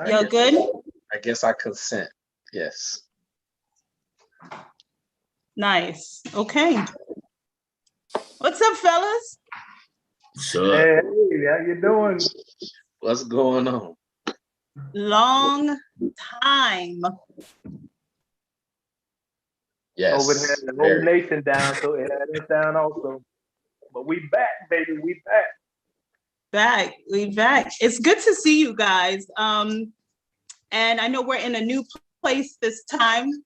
Y'all good? I guess I consent. Yes. Nice. Okay. What's up, fellas? Sure. Hey, how you doing? What's going on? Long time. Yes. Over here, the whole nation down, so it had us down also. But we back, baby. We back. We back. It's good to see you guys. And I know we're in a new place this time.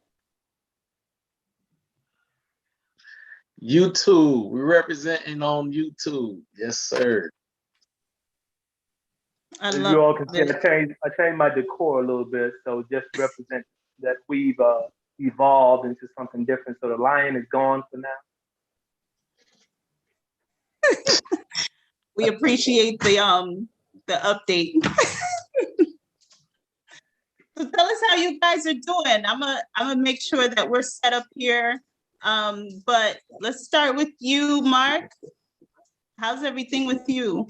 YouTube. We're representing on YouTube. Yes, sir. As you all can see, I changed my decor a little bit, so just represent that we've evolved into something different. So the lion is gone for now. We appreciate the update. So tell us how you guys are doing. I'm gonna make sure that we're set up here. But let's start with you, Mark. How's everything with you?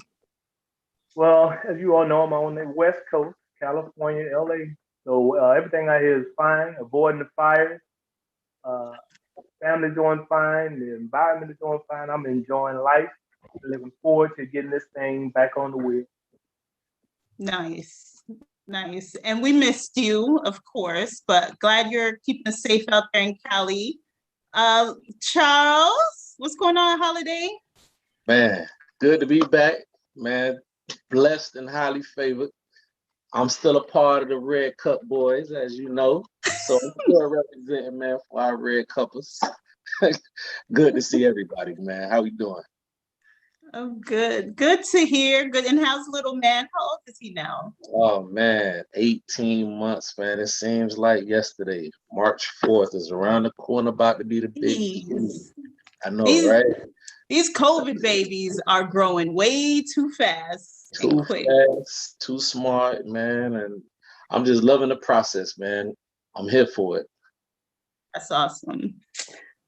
Well, as you all know, I'm on the West Coast, California, LA. So everything I hear is fine, avoiding the fires. Family's doing fine, the environment is doing fine. I'm enjoying life. Looking forward to getting this thing back on the wheel. Nice. And we missed you, of course, but glad you're keeping us safe out there in Cali. Charles, what's going on, Holiday? Man, good to be back, man. Blessed and highly favored. I'm still a part of the Red Cup boys, as you know. So I'm still representing, man, for our Red Cuppers. Good to see everybody, man. How we doing? Oh, good. Good to hear. Good. And how's little man? How old is he now? Oh, man, 18 months, man. It seems like yesterday. March 4th is around the corner, about to be the big. I know, right? These COVID babies are growing way too fast. Too fast, too smart, man. And I'm just loving the process, man. I'm here for it. That's awesome.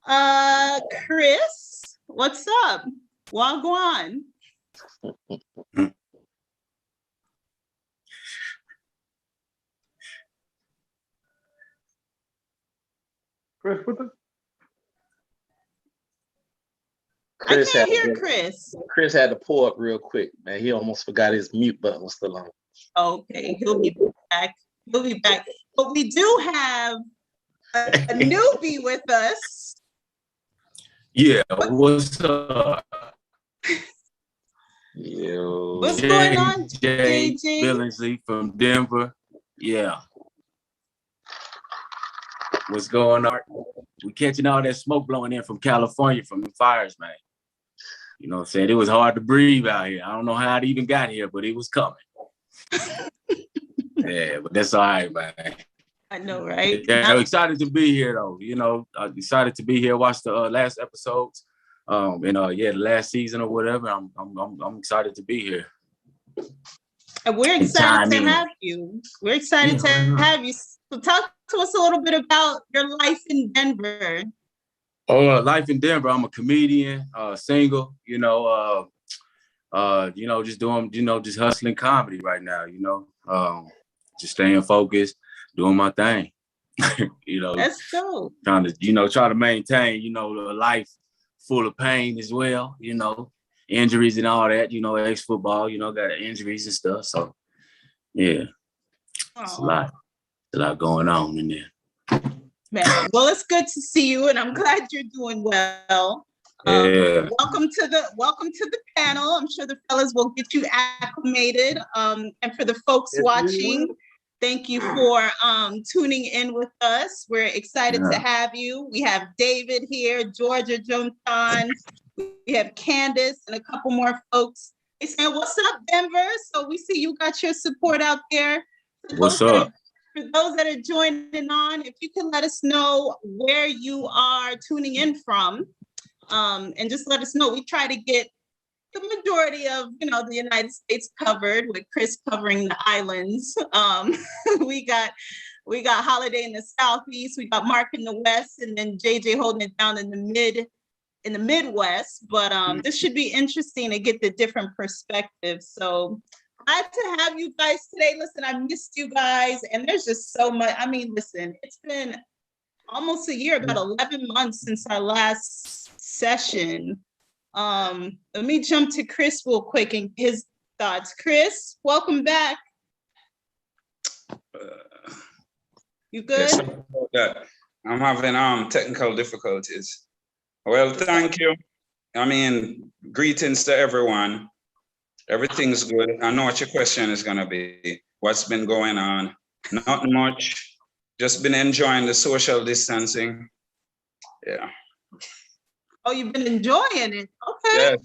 Chris, what's up? Wagwan. Chris, what the? I can't hear Chris. Chris had to pull up real quick, man. He almost forgot his mute button was still on. Okay, he'll be back. But we do have a newbie with us. Yeah, what's up? Yo. What's going on, JJ JJ? Billingsley from Denver. Yeah. What's going on? We catching all that smoke blowing in from California from the fires, man. You know what I'm saying? It was hard to breathe out here. I don't know how it even got here, but it was coming. Yeah, but that's all right, man. I know, right? Yeah, I'm excited to be here, though. You know, I'm excited to be here. Watch the last episodes, the last season or whatever. I'm excited to be here. And we're excited to have you. We're excited to have you. So talk to us a little bit about your life in Denver. Oh, life in Denver. I'm a comedian, single. Just doing, just hustling comedy right now. Just staying focused, doing my thing. That's dope. Trying to maintain, a life full of pain as well. Injuries and all that. Ex-football. Got injuries and stuff. So, yeah, it's a lot going on in there. Man, well, it's good to see you, and I'm glad you're doing well. Yeah. Welcome to the panel. I'm sure the fellas will get you acclimated. And for the folks watching, thank you for tuning in with us. We're excited to have you. We have David here, Georgia Jonathan. We have Candace and a couple more folks. They saying, "What's up, Denver?" So we see you got your support out there. What's up? For those that are joining on, if you can let us know where you are tuning in from, and just let us know. We try to get the majority of, the United States covered, with Chris covering the islands. We got We got Holiday in the Southeast. We got Mark in the West, and then JJ holding it down in the Midwest. But this should be interesting to get the different perspectives. So glad to have you guys today. Listen, I missed you guys, and there's just so much. I mean, listen, it's been almost a year, about 11 months since our last session. Let me jump to Chris real quick and his thoughts. Chris, welcome back. You good? Yes, I'm having technical difficulties. Well, thank you. I mean, greetings to everyone. Everything's good. I know what your question is gonna be. What's been going on? Not much. Just been enjoying the social distancing. Yeah. Oh, you've been enjoying it. Okay. Yes.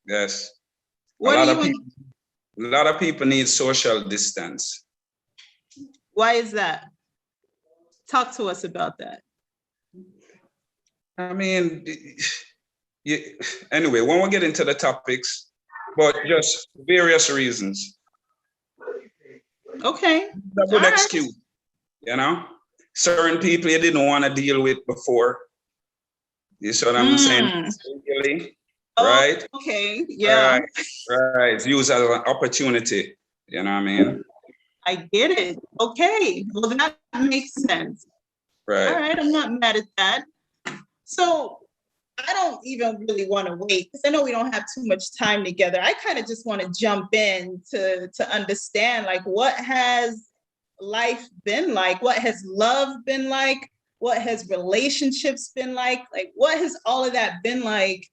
Yes. What a are lot you? a lot of people need social distance. Why is that? Talk to us about that. I mean, anyway, when we get into the topics, but just various reasons. Okay. A good excuse, you know? Certain people you didn't want to deal with before. You see what I'm saying? Really, right? Okay, yeah. Right. Use as an opportunity, you know what I mean? I get it. Okay, well, that makes sense. Right. All right, I'm not mad at that. So I don't even really want to wait because I know we don't have too much time together. I kind of just want to jump in to understand, like, what has life been like? What has love been like? What has relationships been like? Like, what has all of that been like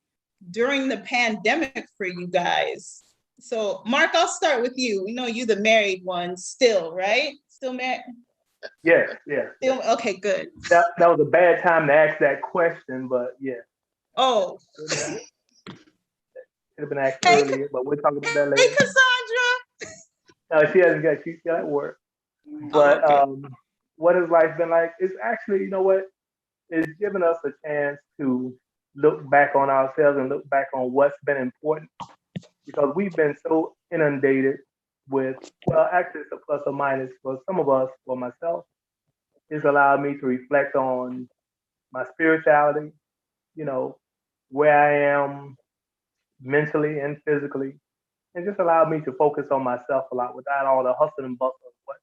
during the pandemic for you guys? So, Mark, I'll start with you. We know you the married one still, right? Still married? Yeah. Still, okay, good. That was a bad time to ask that question, but yeah. Oh. Should have been asked earlier, but we'll talk about that later. Hey, Cassandra. No, she hasn't got, she's got work. But what has life been like? It's actually, you know what? It's given us a chance to look back on ourselves and look back on what's been important, because we've been so inundated with, well, actually it's a plus or minus for some of us, for myself. It's allowed me to reflect on my spirituality, you know, where I am mentally and physically, and just allowed me to focus on myself a lot without all the hustle and bustle of what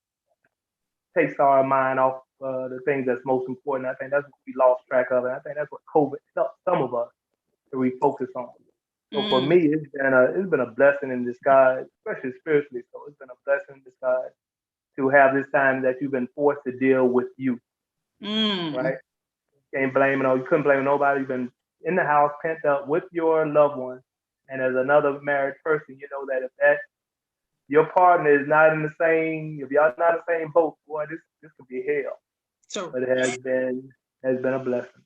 takes our mind off the things that's most important. I think that's what we lost track of, and I think that's what COVID helped some of us to refocus on. So for me, it's been a blessing in disguise, especially spiritually. So it's been a blessing in disguise to have this time that you've been forced to deal with you, right? Can't blame it on, you couldn't blame nobody. You've been in the house, pent up with your loved one, and as another married person, you know that if that your partner is not in the same, if y'all not in the same boat, boy, this could be hell. So, but it has been a blessing.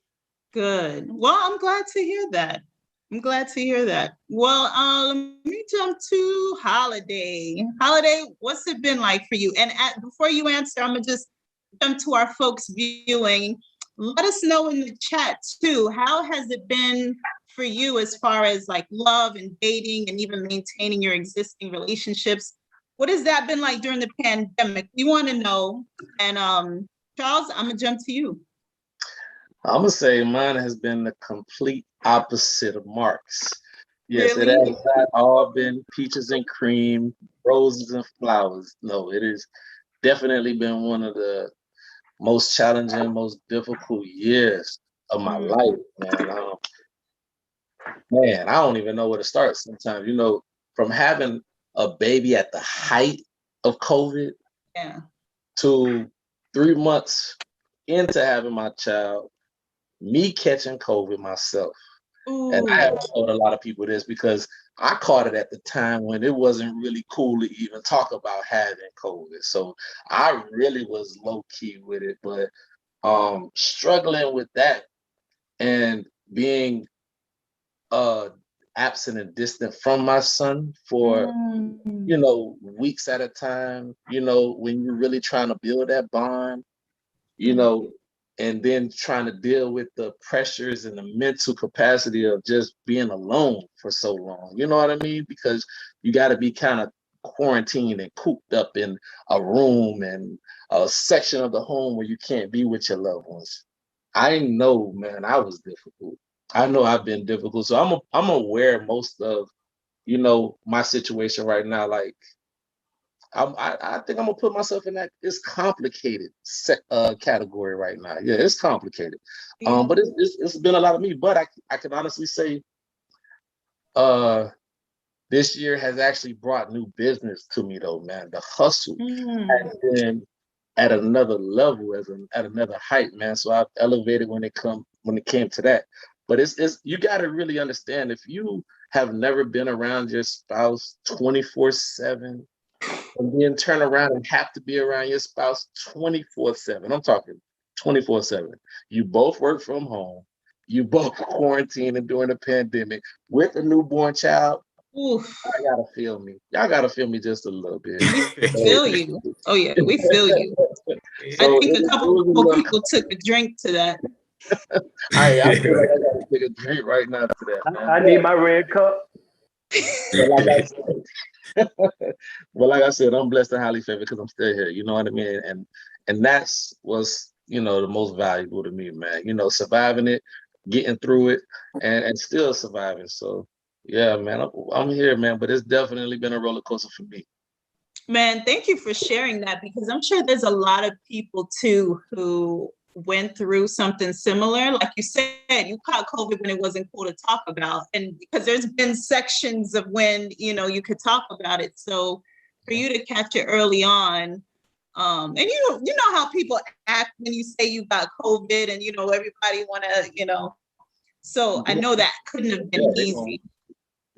Good. Well, I'm glad to hear that. Well, let me jump to Holiday. Holiday, what's it been like for you? And before you answer, I'm gonna just jump to our folks viewing. Let us know in the chat too, how has it been for you as far as like love and dating and even maintaining your existing relationships? What has that been like during the pandemic? We want to know. And Charles, I'm gonna jump to you. I'm gonna say mine has been the complete opposite of Mark's. Yes, Really? It has not all been peaches and cream, roses and flowers. No, it has definitely been one of the most challenging, most difficult years of my life, man. I don't even know where to start sometimes. You know, from having a baby at the height of COVID to 3 months into having my child, me catching COVID myself. Ooh. And I have told a lot of people this because I caught it at the time when it wasn't really cool to even talk about having COVID. So I really was low key with it, but struggling with that and being absent and distant from my son for you know, weeks at a time, you know, when you're really trying to build that bond, you know, and then trying to deal with the pressures and the mental capacity of just being alone for so long. You know what I mean? Because you got to be kind of quarantined and cooped up in a room and a section of the home where you can't be with your loved ones. I know, man, I was difficult. I know I've been difficult. So I'm aware most of, my situation right now. Like I think I'm gonna put myself in that it's complicated category right now. Yeah, it's complicated. But it's been a lot of me. But I can honestly say, this year has actually brought new business to me, though, man. The hustle has been at another level, at another height, man. So I've elevated when it came to that. But it's you got to really understand, if you have never been around your spouse 24/7, and then turn around and have to be around your spouse 24/7. I'm talking 24/7. You both work from home. You both quarantine and during the pandemic with a newborn child. Oof. Y'all gotta feel me. Y'all gotta feel me just a little bit. We feel you. Oh yeah, we feel you. So I think a couple more people took a drink to that. I feel like I gotta take a drink right now to that, man. I need my red cup. But like I said, I'm blessed and highly favored because I'm still here. You know what I mean? And that's what's the most valuable to me, man. Surviving it, getting through it, and still surviving. So yeah, man, I'm here, man. But it's definitely been a roller coaster for me. Man, thank you for sharing that, because I'm sure there's a lot of people too who went through something similar. Like you said, you caught COVID when it wasn't cool to talk about, and because there's been sections of when you could talk about it. So for you to catch it early on, and you know how people act when you say you got COVID, and everybody want to So I know that couldn't have been easy.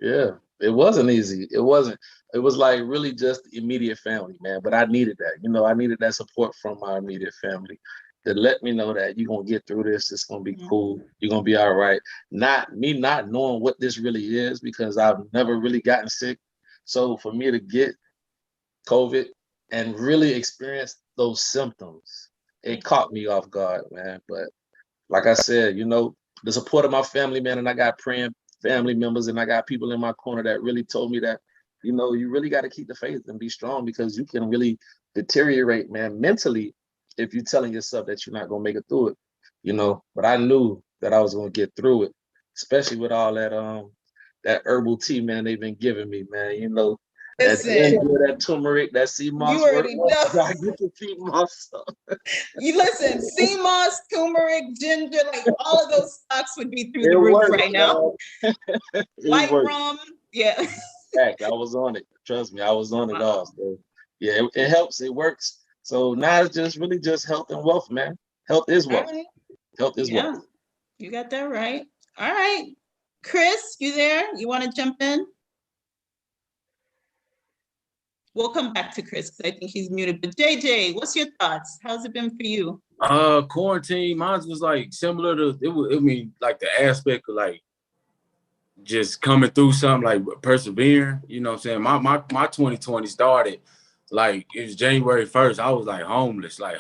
Yeah, it wasn't easy. It wasn't. It was like really just immediate family, man. But I needed that. I needed that support from my immediate family to let me know that you're going to get through this. It's going to be cool. You're going to be all right. Not knowing what this really is, because I've never really gotten sick. So for me to get COVID and really experience those symptoms, it caught me off guard, man. But like I said, the support of my family, man, and I got praying family members, and I got people in my corner that really told me that, you really got to keep the faith and be strong, because you can really deteriorate, man, mentally, if you're telling yourself that you're not going to make it through it, but I knew that I was going to get through it, especially with all that herbal tea, man, they've been giving me, man, that turmeric, that sea moss. You already know. I get the sea moss. You listen, sea moss, turmeric, ginger, like all of those stocks would be through the roof right now. White rum, yeah. Fact, I was on it. Trust me, I was on it all. So yeah, it helps. It works. So now it's just really just health and wealth, man. Health is wealth. Right. Health is wealth. You got that right. All right. Chris, you there? You want to jump in? We'll come back to Chris because I think he's muted. But JJ, what's your thoughts? How's it been for you? Quarantine, mine was like similar to like the aspect of like just coming through something, like persevering. You know what I'm saying? My 2020 started like it was January 1st. I was like homeless. Like,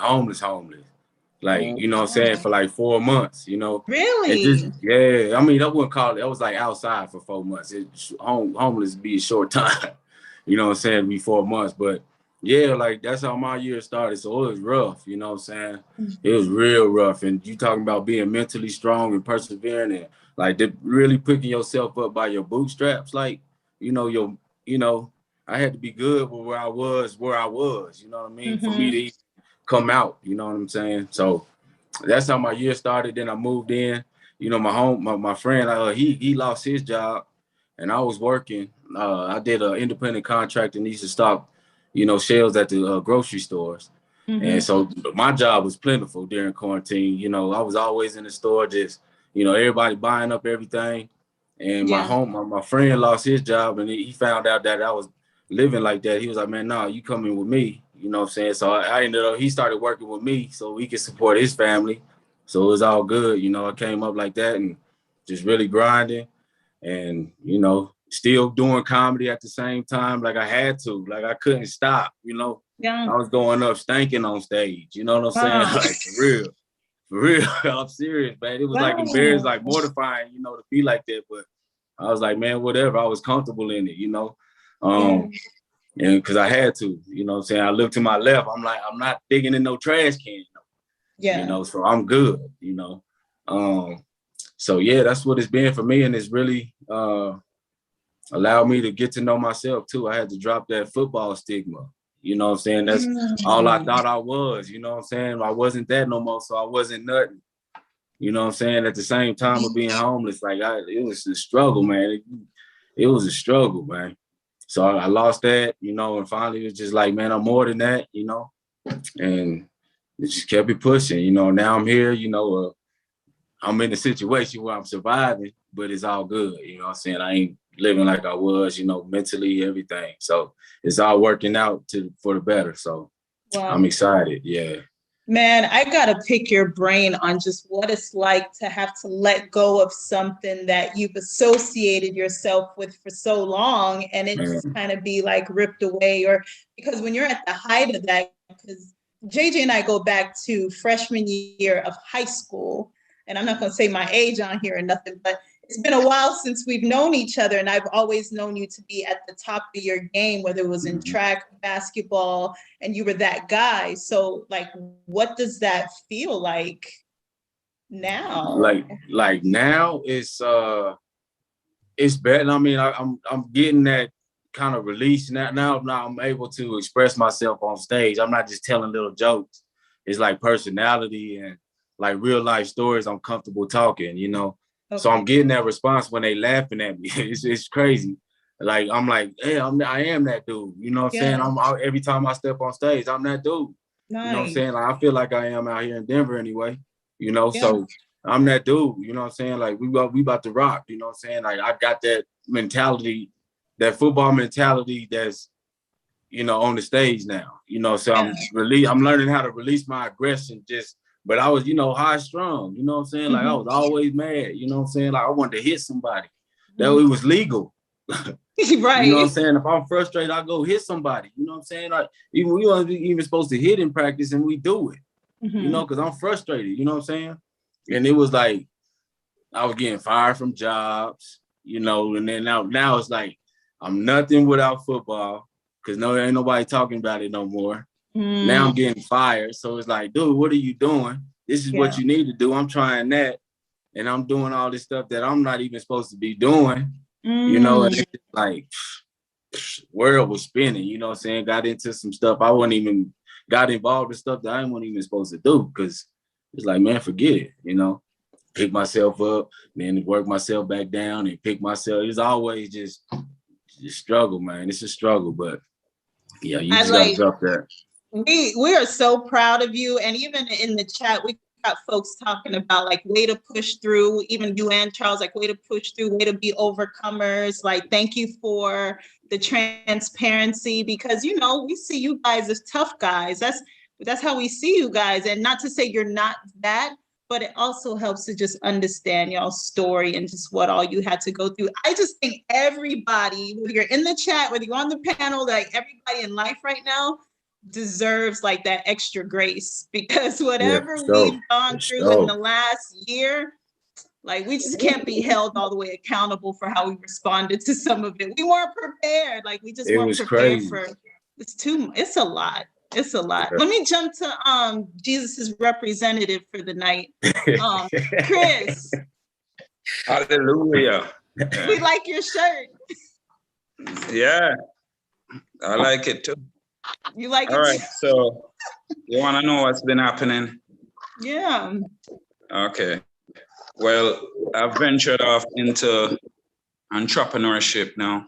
you know what I'm saying, for like 4 months, Really? Yeah. I mean, I wouldn't call it. I was like outside for 4 months. Homeless be a short time. You know what I'm saying? Be 4 months. But yeah, like that's how my year started. So it was rough, you know what I'm saying? It was real rough. And you talking about being mentally strong and persevering and like really picking yourself up by your bootstraps. Like, I had to be good with where I was, you know what I mean? For me to come out, you know what I'm saying? So that's how my year started. Then I moved in, my friend, he lost his job and I was working. I did an independent contract and used to stock, shelves at the grocery stores. And so my job was plentiful during quarantine. I was always in the store, just, everybody buying up everything. And my friend lost his job and he found out that I was living like that. He was like, man, no, you coming with me. You know what I'm saying? So I ended up, he started working with me so he could support his family. So it was all good. I came up like that and just really grinding and, still doing comedy at the same time. Like I had to, like I couldn't stop, I was going up stinking on stage. You know what I'm saying? Like for real, I'm serious, man. It was like embarrassing, like mortifying, to be like that. But I was like, man, whatever. I was comfortable in it, And because I had to, you know what I'm saying? I looked to my left, I'm like, I'm not digging in no trash can, Yeah. you know, so I'm good, you know. So yeah, that's what it's been for me. And it's really allowed me to get to know myself too. I had to drop that football stigma. You know what I'm saying? That's all I thought I was, you know what I'm saying? I wasn't that no more, so I wasn't nothing. You know what I'm saying? At the same time of being homeless, like it was a struggle, man. It was a struggle, man. So I lost that, you know, and finally it was just like, man, I'm more than that, you know, and it just kept it pushing, you know. Now I'm here, you know, I'm in a situation where I'm surviving, but it's all good, you know what I'm saying? I ain't living like I was, you know, mentally, everything. So it's all working out for the better. So wow. I'm excited, yeah. Man, I gotta pick your brain on just what it's like to have to let go of something that you've associated yourself with for so long, and it just kind of be like ripped away. Or because when you're at the height of that, because JJ and I go back to freshman year of high school, and I'm not gonna say my age on here or nothing, but it's been a while since we've known each other, and I've always known you to be at the top of your game, whether it was in track, basketball, and you were that guy. So like, what does that feel like now? Like now it's better. I mean, I'm getting that kind of release now I'm able to express myself on stage. I'm not just telling little jokes. It's like personality and like real life stories I'm comfortable talking, you know. Okay. So I'm getting that response when they laughing at me. It's crazy. Like I'm like, hey, I am that dude. You know what I'm saying? Every time I step on stage, I'm that dude. Nice. You know what I'm saying? Like I feel like I am out here in Denver anyway. You know, so I'm that dude. You know what I'm saying? Like we about to rock. You know what I'm saying? Like I got that mentality, that football mentality that's, you know, on the stage now. You know, so I'm learning how to release my aggression. But I was, you know, high strung. You know what I'm saying? Like I was always mad. You know what I'm saying? Like I wanted to hit somebody. That it was legal. Right. You know what I'm saying? If I'm frustrated, I go hit somebody. You know what I'm saying? Like we weren't even supposed to hit in practice, and we do it. You know, because I'm frustrated. You know what I'm saying? And it was like I was getting fired from jobs. You know, and then now it's like I'm nothing without football because ain't nobody talking about it no more. Now I'm getting fired. So it's like, dude, what are you doing? This is what you need to do. I'm trying that. And I'm doing all this stuff that I'm not even supposed to be doing. You know, and it's like world was spinning, you know what I'm saying? Got into some stuff I wasn't even got involved in stuff that I wasn't even supposed to do because it's like, man, forget it, you know. Pick myself up, then work myself back down and pick myself. It's always just struggle, man. It's a struggle, but yeah, you just gotta drop that. We are so proud of you, and even in the chat, we got folks talking about like way to push through. Even you and Charles, like way to push through, way to be overcomers. Like thank you for the transparency because you know we see you guys as tough guys. That's how we see you guys, and not to say you're not that. But it also helps to just understand y'all's story and just what all you had to go through. I just think everybody, whether you're in the chat, whether you're on the panel, like everybody in life right now deserves like that extra grace because whatever we've gone through in the last year, like we just can't be held all the way accountable for how we responded to some of it. We weren't prepared. Like we just weren't prepared for it's a lot. It's a lot. Let me jump to Jesus's representative for the night. Chris. Hallelujah. We like your shirt. Yeah. I like it too. You like it? All right. So you want to know what's been happening? Yeah. Okay. Well, I've ventured off into entrepreneurship now.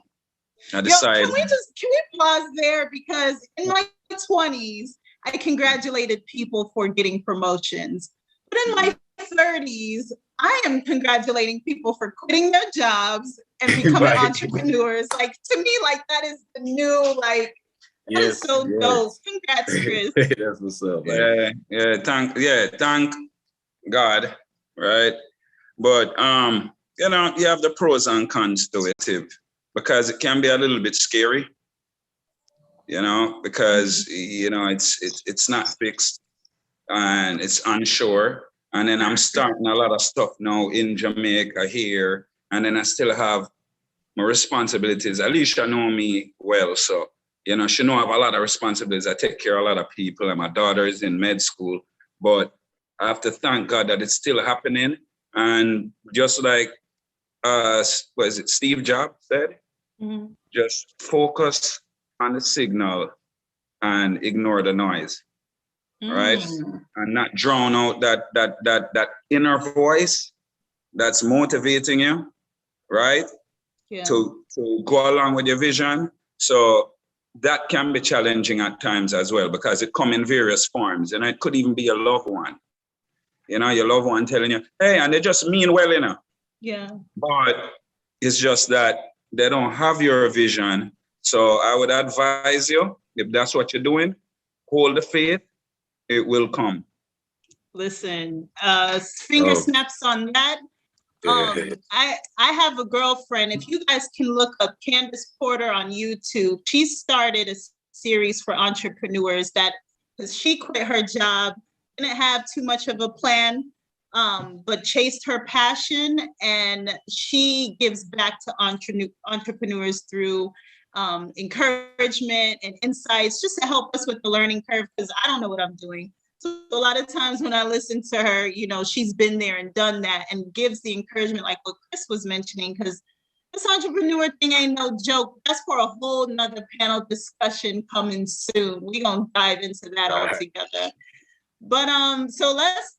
I decided. Can we pause there because in my 20s, I congratulated people for getting promotions. But in my 30s, I am congratulating people for quitting their jobs and becoming entrepreneurs. Like to me, like that is the new like that is so dope. Congrats, Chris. That's what's up, man. Thank God, right? But you know, you have the pros and cons to it too, because it can be a little bit scary, you know, because you know it's not fixed and it's unsure. And then I'm starting a lot of stuff now in Jamaica here, and then I still have my responsibilities. Alicia know me well, so You know, she know I have a lot of responsibilities. I take care of a lot of people, and my daughter is in med school. But I have to thank God that it's still happening. And just like what is it, Steve Jobs said, just focus on the signal and ignore the noise, right? And not drown out that inner voice that's motivating you, right? Yeah. To go along with your vision. So that can be challenging at times as well, because it come in various forms. And it could even be a loved one. You know, your loved one telling you, hey, and they just mean well, you know. Yeah. But it's just that they don't have your vision. So I would advise you, if that's what you're doing, hold the faith, it will come. Listen, finger snaps on that. I have a girlfriend. If you guys can look up Candace Porter on YouTube, she started a series for entrepreneurs that, because she quit her job, didn't have too much of a plan, but chased her passion, and she gives back to entrepreneurs through encouragement and insights, just to help us with the learning curve, because I don't know what I'm doing. So a lot of times when I listen to her, you know, she's been there and done that, and gives the encouragement like what Chris was mentioning, because this entrepreneur thing ain't no joke. That's for a whole nother panel discussion coming soon. We're gonna dive into that all together. But so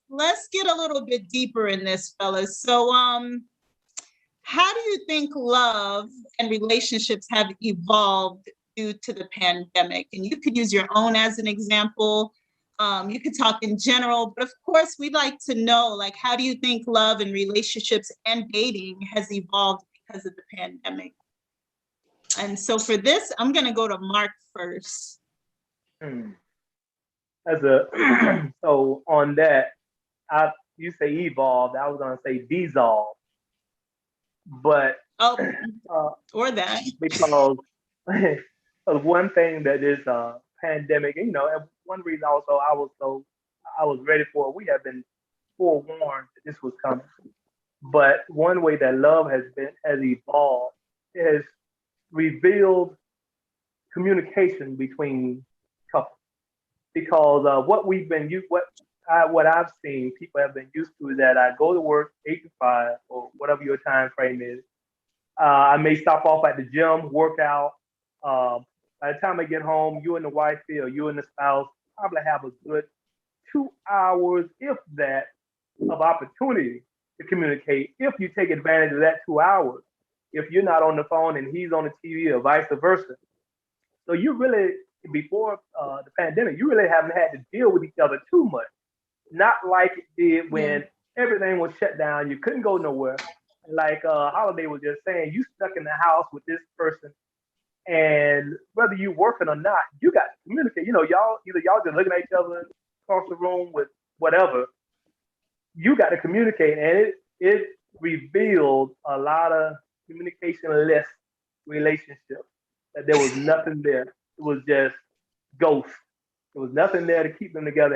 let's get a little bit deeper in this, fellas. So how do you think love and relationships have evolved due to the pandemic? And you could use your own as an example. You could talk in general, but of course, we'd like to know, like, how do you think love and relationships and dating has evolved because of the pandemic? And so for this, I'm going to go to Mark first. So on that, you say evolved, I was going to say dissolved. But or that, because of one thing that is pandemic, you know, and one reason also I was ready for it. We have been forewarned that this was coming. But one way that love has evolved, it has revealed communication between couples. Because what I've seen people have been used to is that I go to work 8 to 5 or whatever your time frame is. I may stop off at the gym, work out. By the time I get home, you and the wife or you and the spouse probably have a good 2 hours, if that, of opportunity to communicate. If you take advantage of that 2 hours, if you're not on the phone and he's on the TV or vice versa. So you really, before the pandemic, you really haven't had to deal with each other too much. Not like it did when everything was shut down. You couldn't go nowhere. Like Holiday was just saying, you stuck in the house with this person, and whether you working or not, you got to communicate. You know, y'all just looking at each other across the room with whatever. You got to communicate, and it revealed a lot of communication-less relationships. That there was nothing there. It was just ghosts. There was nothing there to keep them together,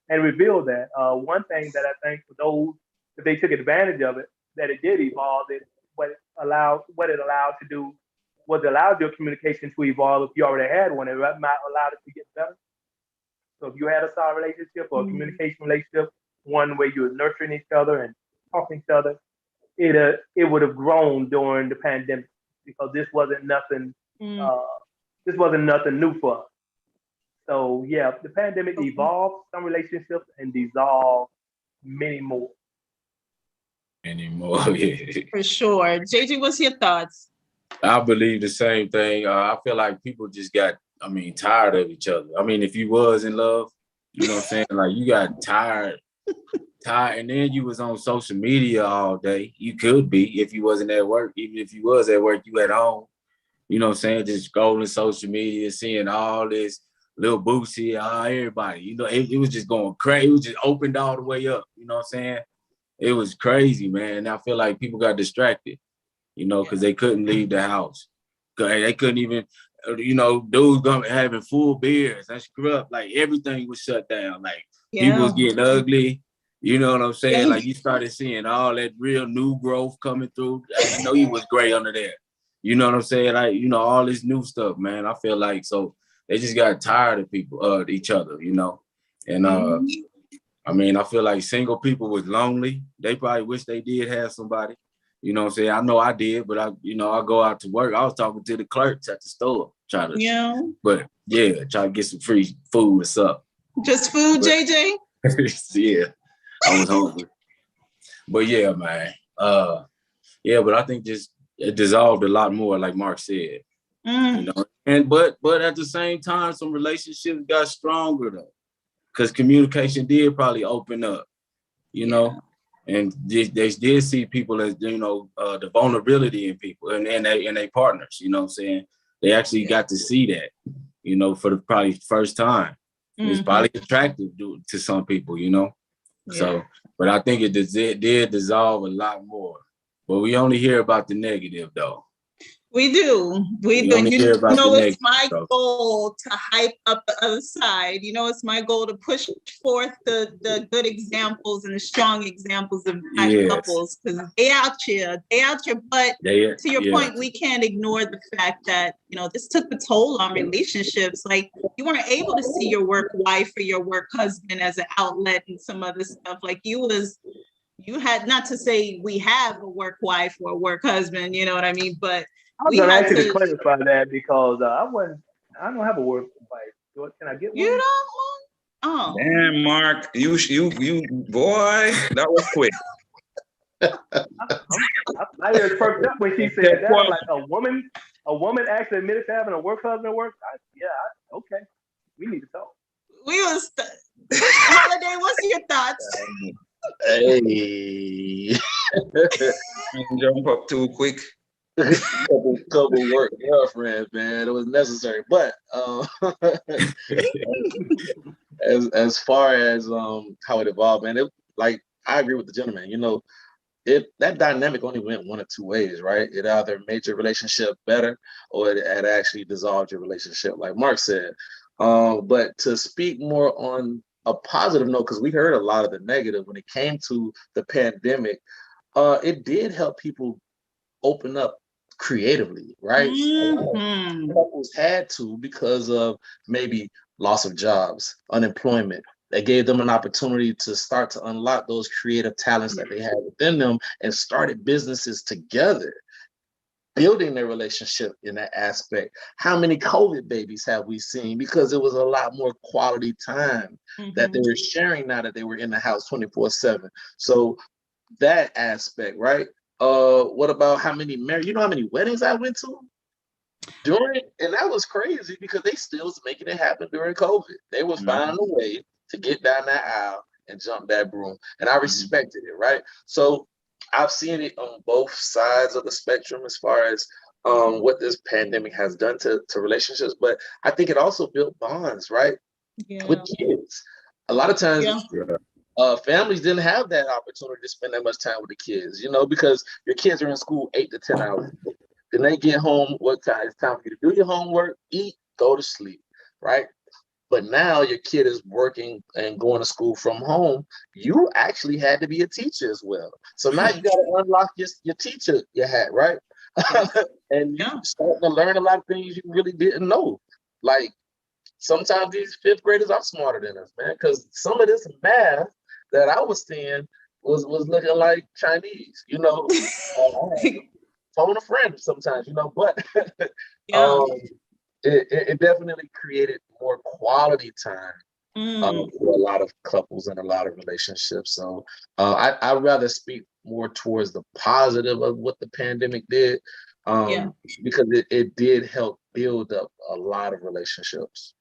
and reveal that. One thing that I think for those, if they took advantage of it, that it did evolve, what it allowed to do was allowed your communication to evolve. If you already had one, it might allow it to get better. So if you had a solid relationship or a communication relationship, one where you were nurturing each other and talking to each other, it would have grown during the pandemic, because this wasn't nothing. This wasn't nothing new for us. So yeah, the pandemic evolved some relationships and dissolved many more. Yeah. For sure. JJ, what's your thoughts? I believe the same thing. I feel like people just got, tired of each other. If you was in love, you know what I'm saying? Like, you got tired, and then you was on social media all day. You could be if you wasn't at work. Even if you was at work, you at home. You know what I'm saying? Just scrolling social media, seeing all this Lil Boosie, everybody. You know, it was just going crazy. It was just opened all the way up. You know what I'm saying? It was crazy, man. I feel like people got distracted, because they couldn't leave the house. They couldn't even, dudes having full beards. That's corrupt. Like, everything was shut down. Like, people was getting ugly. You know what I'm saying? Yeah. Like, you started seeing all that real new growth coming through. I know he was gray under there. You know what I'm saying? Like, you know, all this new stuff, man. I feel like so they just got tired of people, each other, you know. And I mean, I feel like single people was lonely. They probably wish they did have somebody. You know what I'm saying? I know I did, but I go out to work. I was talking to the clerks at the store trying to, but yeah, try to get some free food or something. Just food, but, JJ? Yeah, I was hungry. But yeah, man. Yeah, but I think just it dissolved a lot more, like Mark said. You know, and but at the same time, some relationships got stronger though, because communication did probably open up. You know. And they did see people as, you know, the vulnerability in people and they partners, you know what I'm saying? They actually got to see that, you know, for the probably first time. It's probably attractive to some people, you know? So, but I think it did dissolve a lot more. But we only hear about the negative though. We do. We do. You know, it's my goal to hype up the other side. You know, it's my goal to push forth the good examples and the strong examples of Black couples, because they out here. But to your point, we can't ignore the fact that, you know, this took a toll on relationships. Like, you weren't able to see your work wife or your work husband as an outlet and some other stuff. Like, you had, not to say we have a work wife or a work husband, you know what I mean? But I'm gonna actually clarify that because I don't have a work wife. Can I get one? You don't? Oh. Damn, Mark, you boy, that was quick. I just perked up when she said that. I'm like, a woman actually admitted to having a work husband work. Okay, we need to talk. We was Holiday. What's your thoughts? Hey, jump up too quick. couple work girlfriends, man. It was necessary, but as far as how it evolved, man, like I agree with the gentleman. You know, that dynamic only went one of two ways, right? It either made your relationship better, or it had actually dissolved your relationship, like Mark said. But to speak more on a positive note, because we heard a lot of the negative when it came to the pandemic, it did help people open up creatively, right? Couples had to, because of maybe loss of jobs, unemployment. That gave them an opportunity to start to unlock those creative talents that they had within them and started businesses together, building their relationship in that aspect. How many COVID babies have we seen? Because it was a lot more quality time that they were sharing now that they were in the house 24/7. So that aspect, right? What about how many you know how many weddings I went to during, and that was crazy because they still was making it happen during COVID. They was finding a way to get down that aisle and jump that broom, and I respected it, right? So I've seen it on both sides of the spectrum as far as what this pandemic has done to relationships, but I think it also built bonds, right? With kids. A lot of times families didn't have that opportunity to spend that much time with the kids, you know, because your kids are in school 8 to 10 hours. Then they get home, what time? It's time for you to do your homework, eat, go to sleep, right? But now your kid is working and going to school from home. You actually had to be a teacher as well. So now you got to unlock your teacher you had, right? And you're starting to learn a lot of things you really didn't know. Like, sometimes these fifth graders are smarter than us, man, because some of this math that I was seeing was looking like Chinese, you know. Phone a friend sometimes, you know, but it definitely created more quality time for a lot of couples and a lot of relationships. So I'd rather speak more towards the positive of what the pandemic did, because it did help build up a lot of relationships.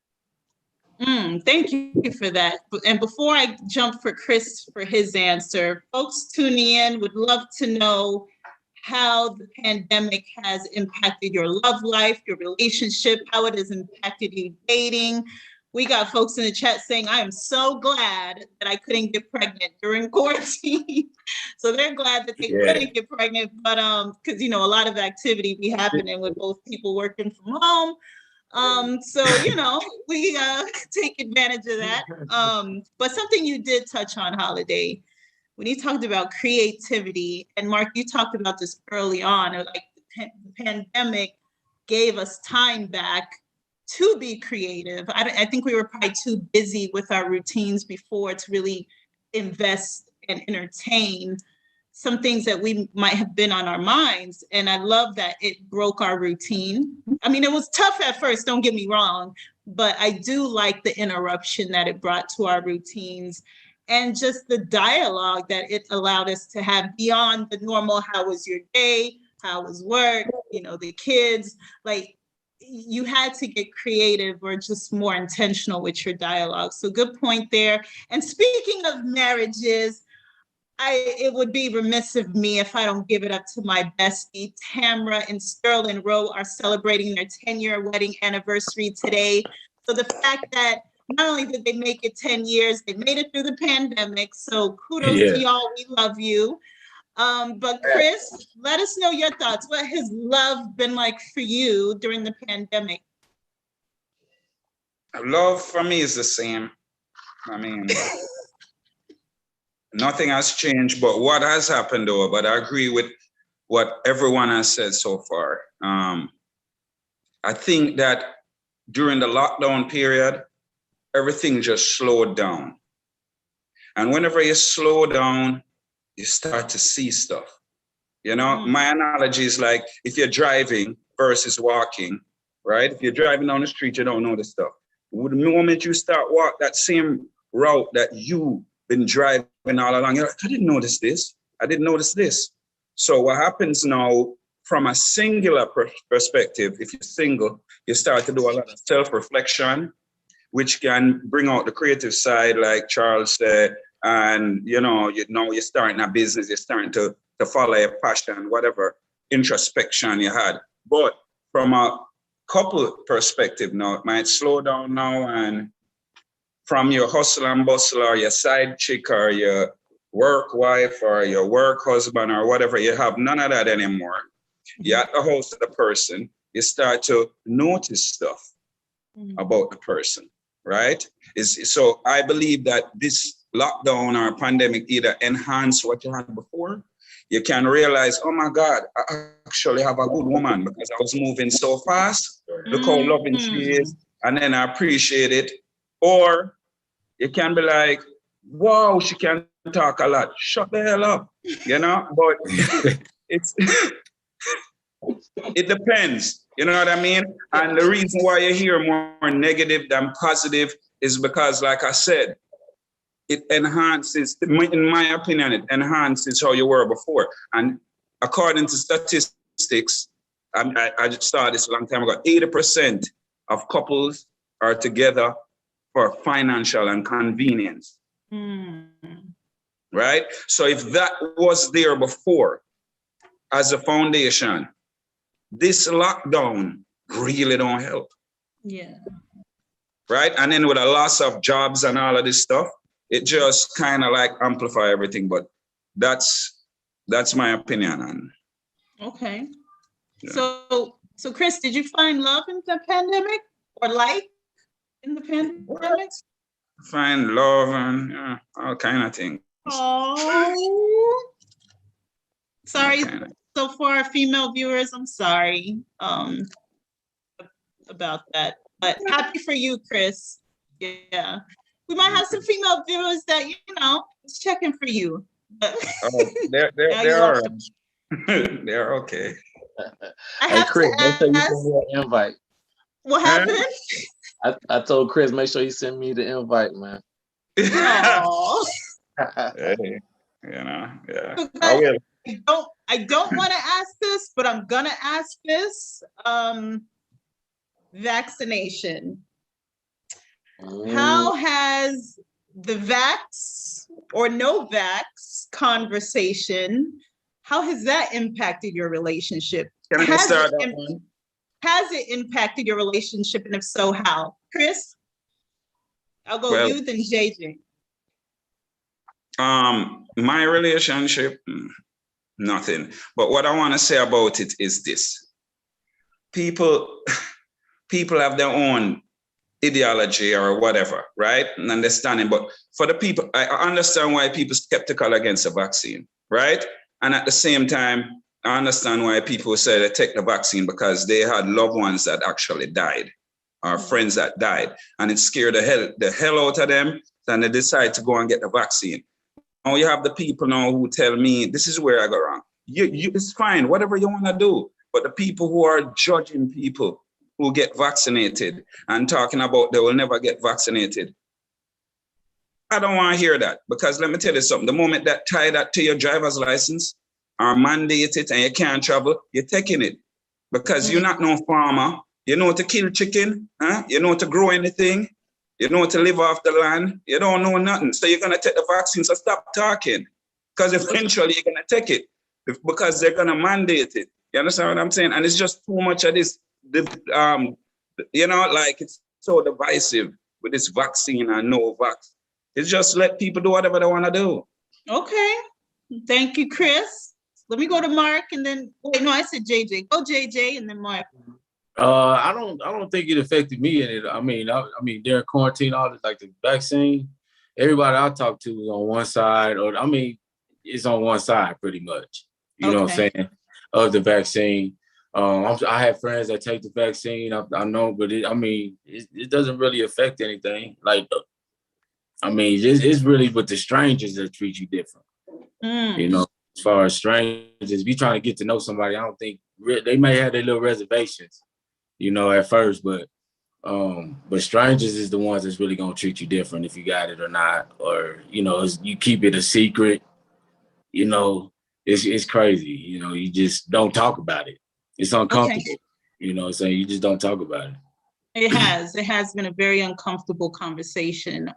Thank you for that. And before I jump for Chris for his answer, folks tuning in would love to know how the pandemic has impacted your love life, your relationship, how it has impacted you dating. We got folks in the chat saying, I am so glad that I couldn't get pregnant during quarantine. So they're glad that they couldn't get pregnant, but because, you know, a lot of activity be happening with both people working from home. So, you know, we take advantage of that. But something you did touch on, Holiday, when you talked about creativity, and Mark, you talked about this early on, like the pandemic gave us time back to be creative. I think we were probably too busy with our routines before to really invest and entertain some things that we might have been on our minds. And I love that it broke our routine. I mean, it was tough at first, don't get me wrong, but I do like the interruption that it brought to our routines and just the dialogue that it allowed us to have beyond the normal, how was your day? How was work? You know, the kids, like you had to get creative or just more intentional with your dialogue. So good point there. And speaking of marriages, it would be remiss of me if I don't give it up to my bestie. Tamara and Sterling Rowe are celebrating their 10-year wedding anniversary today. So the fact that not only did they make it 10 years, they made it through the pandemic. So kudos to y'all. We love you. But Chris, let us know your thoughts. What has love been like for you during the pandemic? Love for me is the same. I mean, nothing has changed, but what has happened though, but I agree with what everyone has said so far. I think that during the lockdown period, everything just slowed down. And whenever you slow down, you start to see stuff. You know, my analogy is like if you're driving versus walking, right? If you're driving down the street, you don't know the stuff. The moment you start walk that same route that you've been driving all along, you're like, I didn't notice this. I didn't notice this. So what happens now from a singular perspective, if you're single, you start to do a lot of self-reflection, which can bring out the creative side, like Charles said. And you know, you're starting a business, you're starting to follow your passion, whatever introspection you had. But from a couple perspective now, it might slow down now, and from your hustle and bustle or your side chick or your work wife or your work husband or whatever, you have none of that anymore. You're at the house of the person, you start to notice stuff about the person, right? So I believe that this lockdown or pandemic either enhance what you had before. You can realize, oh my God, I actually have a good woman because I was moving so fast. Look how loving she is. And then I appreciate it. Or you can be like, wow, she can talk a lot. Shut the hell up, you know? But it depends, you know what I mean? And the reason why you hear more negative than positive is because, like I said, it enhances, in my opinion, it enhances how you were before. And according to statistics, I just started this a long time ago, 80% of couples are together for financial and convenience. Right? So if that was there before as a foundation, this lockdown really don't help. Yeah. Right? And then with a loss of jobs and all of this stuff, it just kind of like amplify everything. But that's my opinion on. Okay. Yeah. So Chris, did you find love in the pandemic or life in the pandemic? Find love and all kind of things. Oh, sorry. So for our female viewers, I'm sorry about that. But happy for you, Chris. Yeah. We might have some female viewers that, you know, is checking for you. But they're they're okay. Hey, Chris, make sure you send me an invite. What happened? I told Chris, make sure you send me the invite, man. Oh. Hey, you know, yeah. I don't want to ask this, but I'm gonna ask this. Vaccination. How has the vax or no vax conversation, how has that impacted your relationship? Can I start that one? Has it impacted your relationship, and if so, how? Chris? I'll go you, then JJ. My relationship, nothing. But what I want to say about it is this. People have their own ideology or whatever, right? And understanding. But for the people, I understand why people are skeptical against the vaccine, right? And at the same time, I understand why people say they take the vaccine, because they had loved ones that actually died, or friends that died, and it scared the hell out of them. Then they decide to go and get the vaccine. Now you have the people now who tell me this is where I go wrong. It's fine, whatever you want to do. But the people who are judging people who get vaccinated and talking about they will never get vaccinated, I don't want to hear that, because let me tell you something. The moment that tie that to your driver's license or mandate it and you can't travel, you're taking it, because you're not no farmer. You know to kill chicken, huh? You know to grow anything. You know to live off the land. You don't know nothing. So you're going to take the vaccine. So stop talking, because eventually you're going to take it because they're going to mandate it. You understand what I'm saying? And it's just too much of this, you know, like it's so divisive with this vaccine and no vax. It's just let people do whatever they want to do. Okay. Thank you, Chris. Let me go to Mark and then, wait, no, I said JJ. Go JJ and then Mark. I don't think it affected me in it. I mean, during quarantine, all this, like the vaccine, everybody I talked to was on one side, or I mean, it's on one side pretty much. You know what I'm saying? Of the vaccine. I have friends that take the vaccine. I know, but it doesn't really affect anything. Like, I mean, it's really with the strangers that treat you different. You know, as far as strangers, if you're trying to get to know somebody, I don't think they may have their little reservations, you know, at first, but strangers is the ones that's really gonna treat you different if you got it or not, or you know, you keep it a secret. You know, it's crazy. You know, you just don't talk about it. It's uncomfortable. You know, so you just don't talk about it. It has been a very uncomfortable conversation.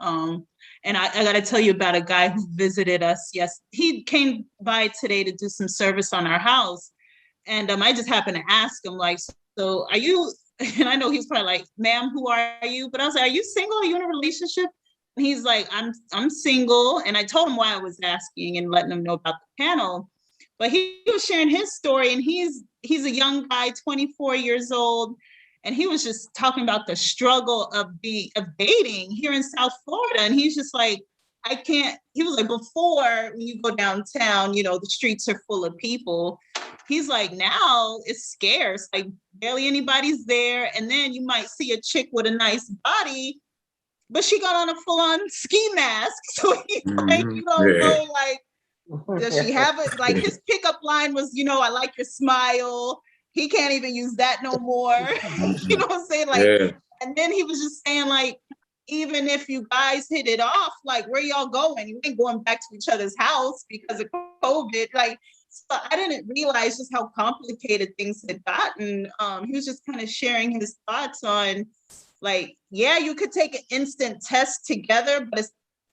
And I got to tell you about a guy who visited us. Yes, he came by today to do some service on our house. And I just happened to ask him, like, so are you, and I know he's probably like, ma'am, who are you? But I was like, are you single? Are you in a relationship? And he's like, I'm single. And I told him why I was asking and letting him know about the panel. But he was sharing his story, and he's a young guy, 24 years old. And he was just talking about the struggle of dating here in South Florida. And he's just like, he was like, before, when you go downtown, you know, the streets are full of people. He's like, now it's scarce, like barely anybody's there. And then you might see a chick with a nice body, but she got on a full-on ski mask. So he's like, you don't know, like, does she have it? Like, his pickup line was, you know, I like your smile. He can't even use that no more. You know what I'm saying? Like, and then he was just saying, like, even if you guys hit it off, like, where y'all going? You ain't going back to each other's house because of COVID. Like, so I didn't realize just how complicated things had gotten. He was just kind of sharing his thoughts on, like, yeah, you could take an instant test together, but it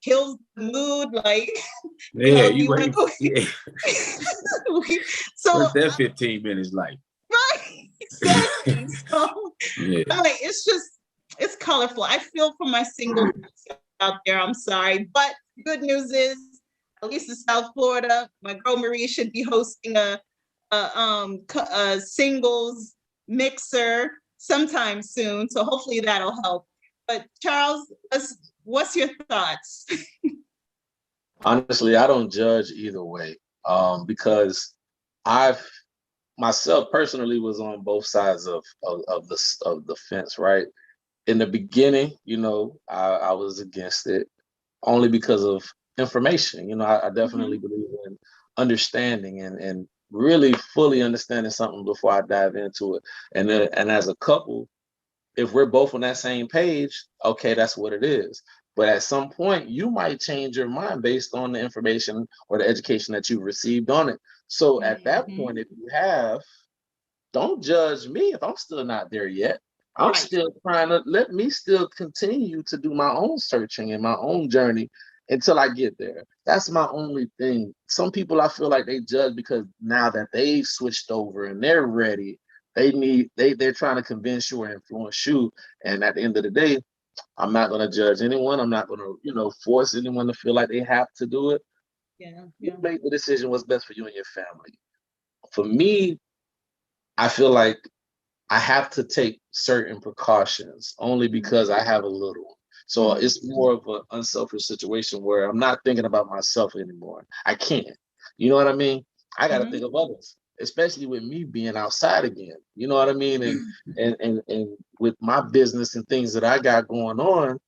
kills the mood. Like, you wait. So what's that 15 minutes like? Right, exactly. So like, it's colorful. I feel for my single out there. I'm sorry, but good news is, at least in South Florida, my girl Marie should be hosting a singles mixer sometime soon. So hopefully that'll help. But Charles, what's your thoughts? Honestly, I don't judge either way, because I've myself personally was on both sides of the fence, right? In the beginning, you know, I was against it only because of information. You know, I definitely believe in understanding and really fully understanding something before I dive into it. And as a couple, if we're both on that same page, okay, that's what it is. But at some point, you might change your mind based on the information or the education that you've received on it. So at that point, if you have, don't judge me if I'm still not there yet. I'm still trying to let me still continue to do my own searching and my own journey until I get there. That's my only thing. Some people, I feel like they judge because now that they've switched over and they're ready, they're trying to convince you or influence you. And at the end of the day, I'm not going to judge anyone. I'm not going to, you know, force anyone to feel like they have to do it. You make the decision what's best for you and your family. For me, I feel like I have to take certain precautions only because I have a little one. So it's more of an unselfish situation where I'm not thinking about myself anymore. I can't. You know what I mean? I got to think of others. especially with me being outside again. You know what I mean? And with my business and things that I got going on,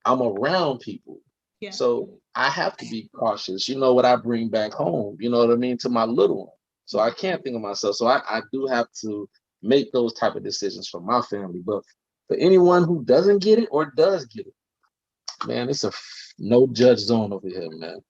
I'm around people. Yeah. So I have to be cautious. You know what I bring back home, you know what I mean, to my little one. So I can't think of myself. So I do have to make those type of decisions for my family. But for anyone who doesn't get it or does get it, man, it's a no judge zone over here, man.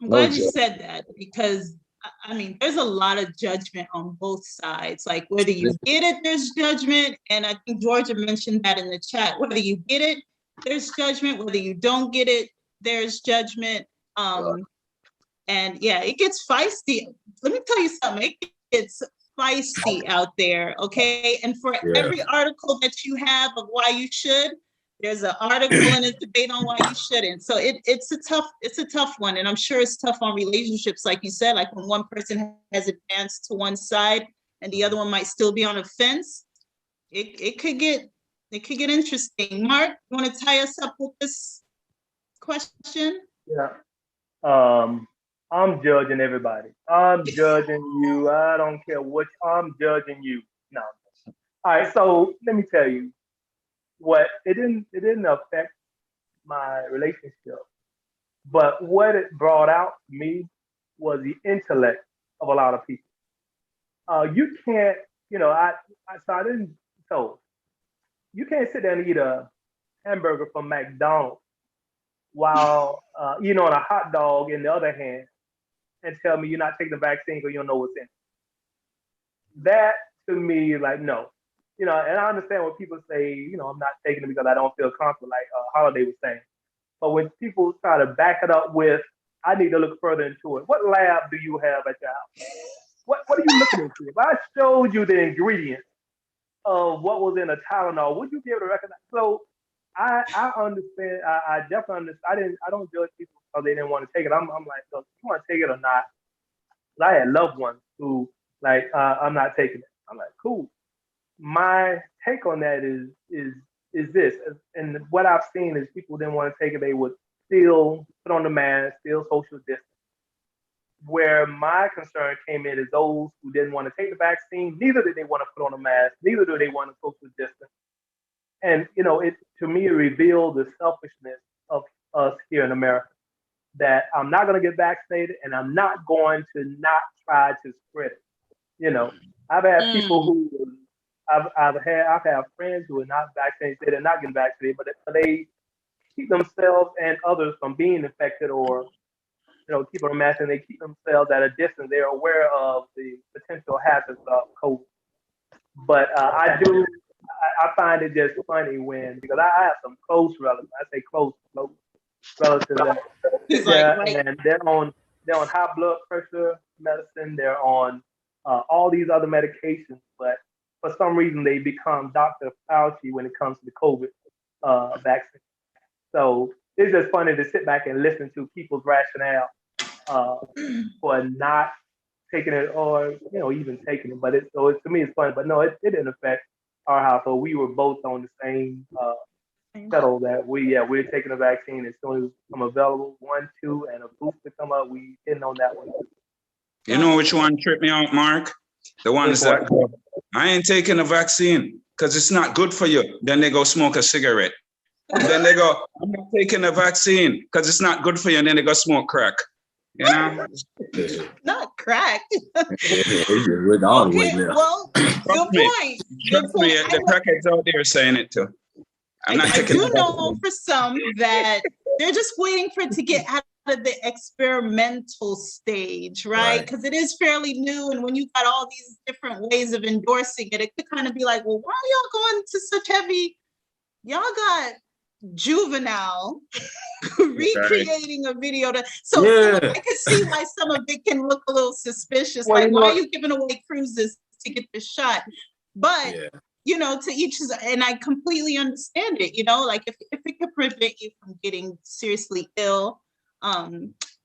I'm glad you said that, because I mean, there's a lot of judgment on both sides. Like whether you get it, there's judgment. And I think Georgia mentioned that in the chat. Whether you get it, there's judgment. Whether you don't get it, there's judgment. And yeah, it gets feisty. Let me tell you something. It gets feisty out there, okay? And for every article that you have of why you should, there's an article and a debate on why you shouldn't. So it's a tough one. And I'm sure it's tough on relationships, like you said, like when one person has advanced to one side and the other one might still be on a fence. It could get interesting. Mark, you want to tie us up with this question? Yeah. I'm judging everybody. I'm judging you. I don't care what. I'm judging you. No. All right. So let me tell you what it didn't affect my relationship, but what it brought out to me was the intellect of a lot of people. You can't, so you can't sit there and eat a hamburger from McDonald's while eating on a hot dog in the other hand and tell me you're not taking the vaccine because you don't know what's in it. That to me, like, no. And I understand when people say, I'm not taking it because I don't feel comfortable, like Holiday was saying. But when people try to back it up with, I need to look further into it. What lab do you have at your house? What are you looking into? If I showed you the ingredients of what was in a Tylenol, would you be able to recognize? So I understand. I definitely understand. I don't judge people because they didn't want to take it. I'm like, look, you want to take it or not? I had loved ones who like, I'm not taking it. I'm like, cool. My take on that is this, and what I've seen is people didn't want to take it. They would still put on the mask, still social distance. Where my concern came in is those who didn't want to take the vaccine, neither did they want to put on a mask, neither do they want to social distance. And it to me it revealed the selfishness of us here in America. That I'm not going to get vaccinated, and I'm not going to not try to spread it. I've had people who I've had friends who are not vaccinated. They're not getting vaccinated, but they keep themselves and others from being infected, or keep on a mask, and they keep themselves at a distance. They're aware of the potential hazards of COVID. But I find it just funny because I have some close relatives. I say close relatives and they're on high blood pressure medicine. They're on all these other medications, but for some reason they become Dr. Fauci when it comes to the COVID vaccine. So it's just funny to sit back and listen to people's rationale for not taking it, or even taking it. But to me it's funny. But no, it didn't affect our household. We were both on the same settle that we're taking a vaccine as soon as it become available. 1, 2, and a booster come up. We hitting on that one. You know which one tripped me out, Mark? The ones that go, I ain't taking a vaccine because it's not good for you. Then they go smoke a cigarette. And then they go, I'm not taking a vaccine because it's not good for you. And then they go smoke crack. Not crack. We're all the way there. Well, good point. Trust me, the crackheads out there saying it too. I do know for some that they're just waiting for it to get out of the experimental stage, right? Because it is fairly new, and when you got all these different ways of endorsing it, it could kind of be like, well, why are y'all going to such heavy? Y'all got Juvenile recreating a video I could see why some of it can look a little suspicious. Why are you giving away cruises to get the shot? But to each his, and I completely understand it. Like if it could prevent you from getting seriously ill,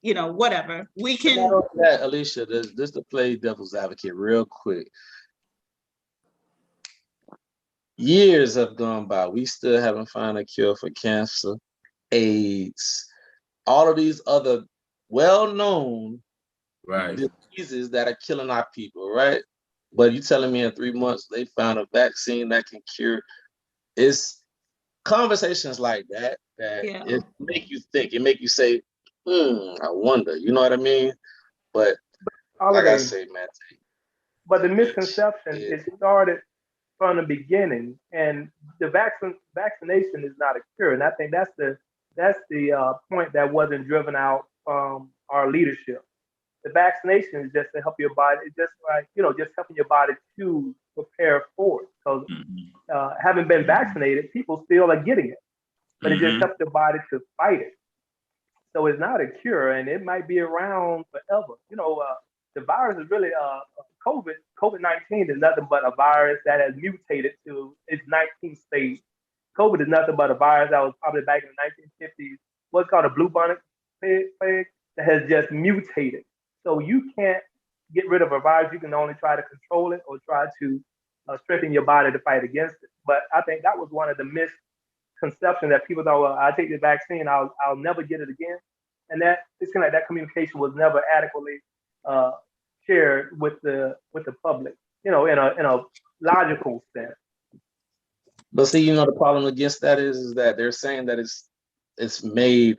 whatever, we can. Not only that, Alicia, this to play devil's advocate real quick. Years have gone by. We still haven't found a cure for cancer, AIDS, all of these other well-known diseases that are killing our people, right? But you telling me in 3 months they found a vaccine that can cure? It's conversations like that Yeah. it make you think. It make you say, I wonder. You know what I mean? But like I Holiday. say, man, But the which misconception, is it started from the beginning, and the vaccination is not a cure. And I think that's the point that wasn't driven out from our leadership. The vaccination is just to help your body. It's just like, just helping your body to prepare for it. Because having been vaccinated, people still are getting it, but it just helps your body to fight it. So it's not a cure, and it might be around forever. The virus is really COVID-19 is nothing but a virus that has mutated to its 19th stage. COVID is nothing but a virus that was probably back in the 1950s, what's called a bubonic plague that has just mutated. So you can't get rid of a virus. You can only try to control it or try to strengthen your body to fight against it. But I think that was one of the misconceptions that people thought, well, I take the vaccine, I'll never get it again. And that it's kind of like that communication was never adequately shared with the public, in a logical sense. but see, the problem against that is that they're saying that it's made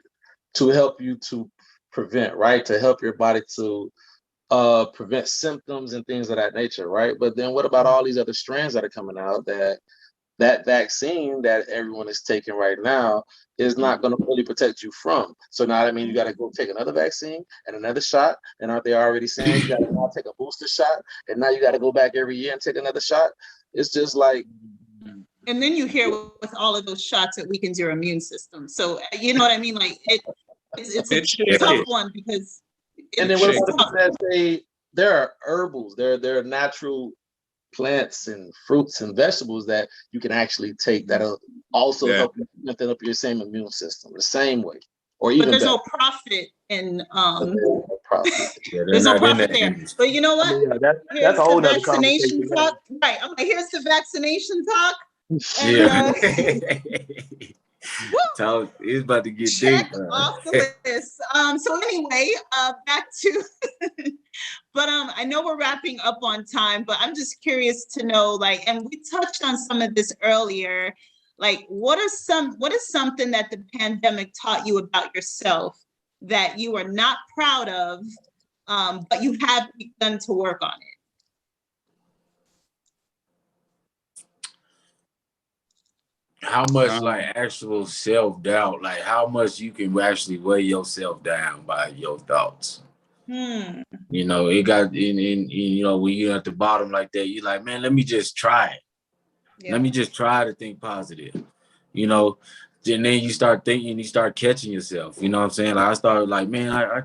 to help you to prevent, right? To help your body to prevent symptoms and things of that nature, right? But then what about all these other strands that are coming out that vaccine that everyone is taking right now is not going to fully protect you from? So now, I mean, you got to go take another vaccine and another shot. And aren't they already saying you got to now take a booster shot? And now you got to go back every year and take another shot. It's just like. And then you hear with all of those shots it weakens your immune system. So you know what I mean? Like it's a tough one because. And then what about the people that say there are herbals, there are natural plants and fruits and vegetables that you can actually take that'll also help you strengthen up your same immune system the same way, or even but there's better. no profit in No profit. there's no profit there. But you know what? I mean, here's that's a whole the nother vaccination conversation. talk. Right. I'm like, here's the vaccination talk. Talk is about to get check deep. off the list. So anyway, back to but I know we're wrapping up on time, but I'm just curious to know, like, and we touched on some of this earlier, like what is something that the pandemic taught you about yourself that you are not proud of, but you have begun to work on it? How much like actual self-doubt, like how much you can actually weigh yourself down by your thoughts. It got in when you're at the bottom like that, you're like, man, let me just try it. Yeah. Let me just try to think positive. And then you start thinking, you start catching yourself. You know what I'm saying? Like I started like, man, no,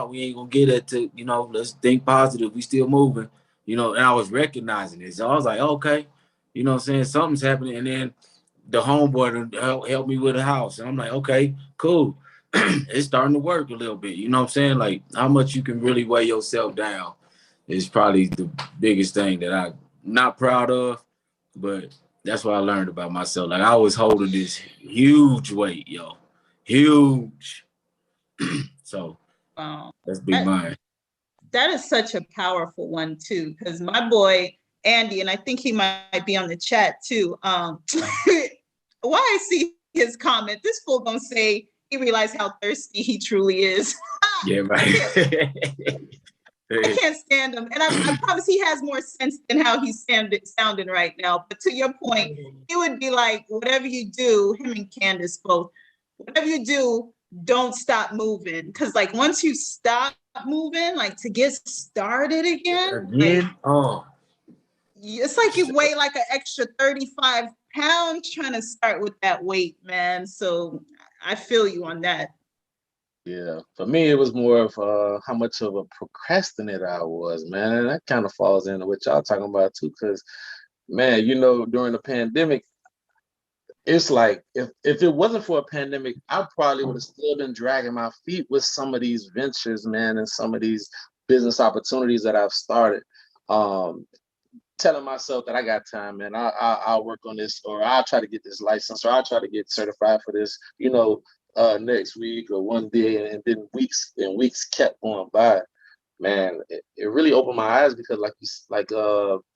we ain't gonna get it to, let's think positive. We still moving, and I was recognizing it. So I was like, okay, you know what I'm saying? Something's happening. And then the homeboy helped me with the house. And I'm like, okay, cool. It's starting to work a little bit. You know what I'm saying? Like how much you can really weigh yourself down is probably the biggest thing that I'm not proud of, but that's what I learned about myself. Like I was holding this huge weight, huge. So that's big mind. That is such a powerful one too, because my boy Andy, and I think he might be on the chat too. Why I see his comment, this fool gonna say he realized how thirsty he truly is. Yeah, right. I can't stand him. And I promise he has more sense than how he's sounding right now. But to your point, he would be like, whatever you do, him and Candace both, whatever you do, don't stop moving. Because like once you stop moving, like to get started again, like, it's like you weigh like an extra 35 pounds trying to start with that weight, man. So I feel you on that. Yeah, for me, it was more of how much of a procrastinator I was, man. And that kind of falls into what y'all talking about too, because, man, during the pandemic, it's like if it wasn't for a pandemic, I probably would have still been dragging my feet with some of these ventures, man, and some of these business opportunities that I've started. Telling myself that I got time, man. I'll work on this, or I'll try to get this license, or I'll try to get certified for this, next week or one day, and then weeks kept going by. man, it really opened my eyes because like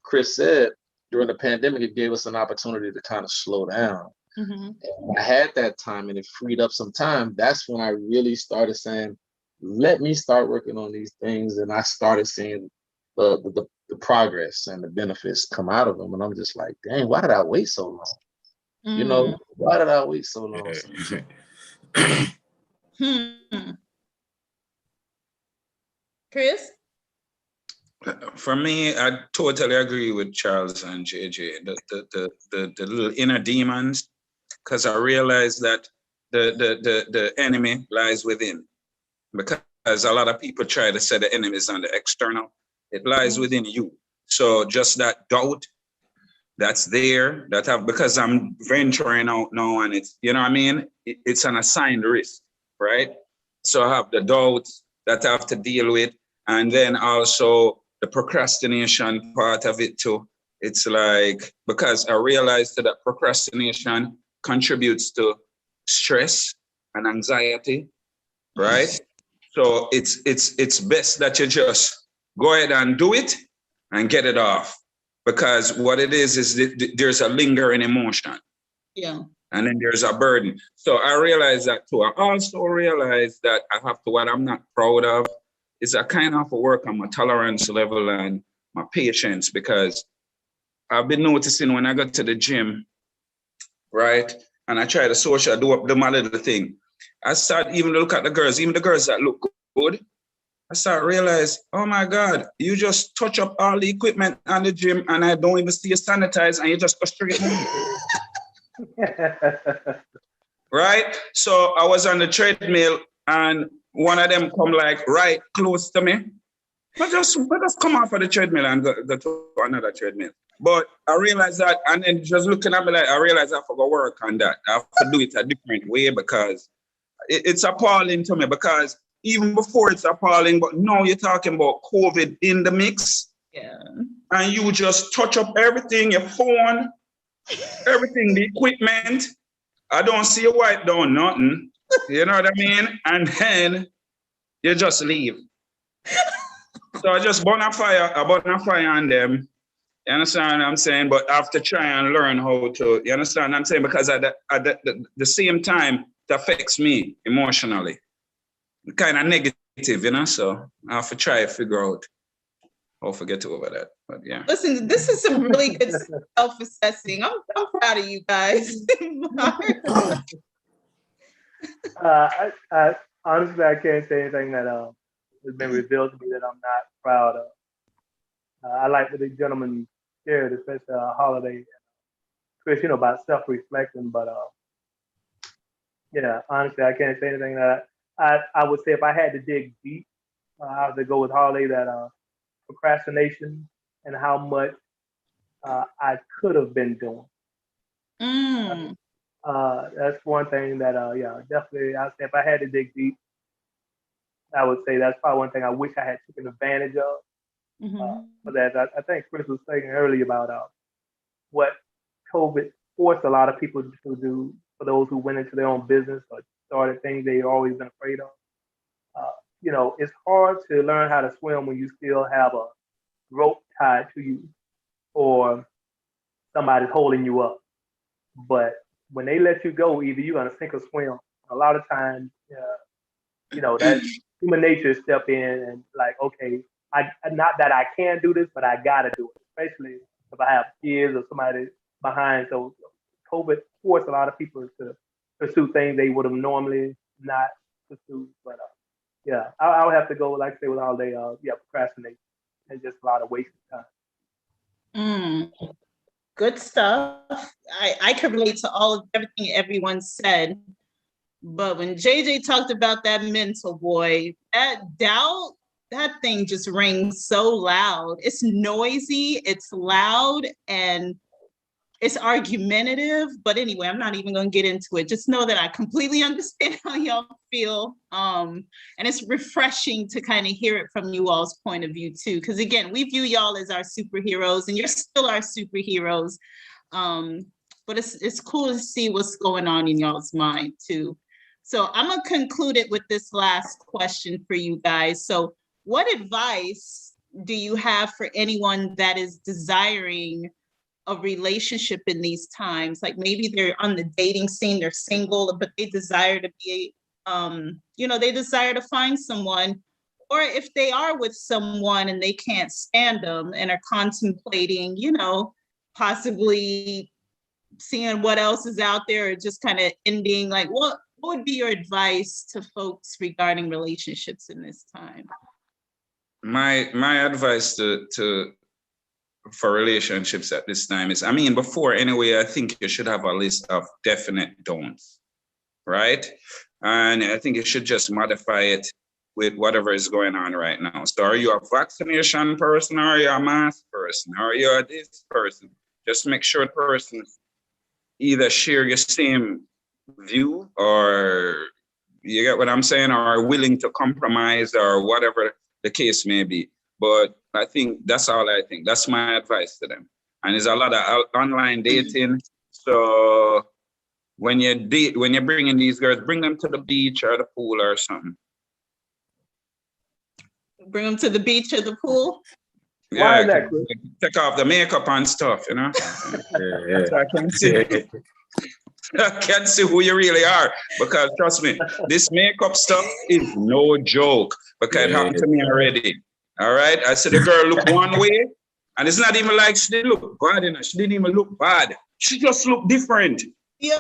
Chris said, during the pandemic, it gave us an opportunity to kind of slow down. Mm-hmm. And I had that time and it freed up some time. That's when I really started saying, let me start working on these things. And I started seeing the progress and the benefits come out of them. And I'm just like, dang, why did I wait so long? You know, why did I wait so long? Chris? For me, I totally agree with Charles and JJ. The little inner demons, because I realized that the enemy lies within. Because a lot of people try to say the enemy is on the external. It lies within you. So just that doubt that's there, because I'm venturing out now and it's, you know what I mean? It's an assigned risk, right? So I have the doubts that I have to deal with. And then also the procrastination part of it too. It's like, because I realized that procrastination contributes to stress and anxiety, right? So it's best that you just go ahead and do it and get it off. Because what it is there's a lingering emotion. Yeah. And then there's a burden. So I realized that too. I also realized that I have to, what I'm not proud of is I kind of have to work on my tolerance level and my patience, because I've been noticing when I go to the gym, right? And I try to social, do my little thing. I start even to look at the girls, even the girls that look good. I start realize, oh my God, you just touch up all the equipment on the gym and I don't even see you sanitize and you just go straight home. Right? So I was on the treadmill and one of them come like right close to me. But just come off of the treadmill and go to another treadmill. But I realized that, and then just looking at me like, I realized I forgot to work on that. I have to do it a different way, because it's appalling to me, because even before it's appalling, but now you're talking about COVID in the mix. Yeah. And you just touch up everything, your phone, everything, the equipment. I don't see you wipe down nothing. You know what I mean? And then you just leave. So I just burn a fire on them. You understand what I'm saying? But I have to try and learn how to, you understand what I'm saying? Because at the same time, it affects me emotionally. Kind of negative, you know? So I have to try to figure out how to get over that. But yeah. Listen, this is some really good self-assessing. I'm proud of you guys. I honestly, I can't say anything that has been revealed to me that I'm not proud of. I like what the gentleman shared, especially Holiday, Chris, about self-reflection. But yeah, honestly, I can't say anything that I would say if I had to dig deep, I would go with Holiday that procrastination and how much I could have been doing. That's one thing that, yeah, definitely. I say if I had to dig deep, I would say that's probably one thing I wish I had taken advantage of. But that I think Chris was saying earlier about what COVID forced a lot of people to do, for those who went into their own business or started things they've always been afraid of. It's hard to learn how to swim when you still have a rope tied to you or somebody's holding you up. But when they let you go, either you're gonna sink or swim. A lot of times, that human nature step in and like, okay, I not that I can do this, but I gotta do it. Especially if I have kids or somebody behind. So COVID forced a lot of people to pursue things they would have normally not pursued. But yeah, I would have to go, like I say, with all day, procrastinate and just a lot of wasted time. Good stuff. I can relate to all of everything everyone said. But when JJ talked about that mental, boy, that doubt, that thing just rings so loud. It's noisy, it's loud, and it's argumentative. But anyway, I'm not even going to get into it. Just know that I completely understand how y'all feel. And it's refreshing to kind of hear it from you all's point of view too. Because again, we view y'all as our superheroes and you're still our superheroes. But it's cool to see what's going on in y'all's mind too. So I'm going to conclude it with this last question for you guys. So what advice do you have for anyone that is desiring a relationship in these times? Like maybe they're on the dating scene, they're single, but they desire to be, they desire to find someone, or if they are with someone and they can't stand them and are contemplating, possibly seeing what else is out there or just kind of ending, like what would be your advice to folks regarding relationships in this time? My advice for relationships at this time is, before anyway, I think you should have a list of definite don'ts, right? And I think you should just modify it with whatever is going on right now. So are you a vaccination person, or are you a mask person, or are you a this person? Just make sure the person either share your same view, or you get what I'm saying, or are willing to compromise, or whatever the case may be. But I think that's all I think. That's my advice to them. And there's a lot of online dating. So when you're bringing these girls, bring them to the beach or the pool or something. Bring them to the beach or the pool? Why Yeah, is that, Chris? take off the makeup and stuff, Yeah. So I can see. I can see who you really are, because trust me, this makeup stuff is no joke, because it happened to me already. All right, I said the girl look one way, and it's not even like she didn't look bad. She didn't even look bad. She just looked different. Yeah,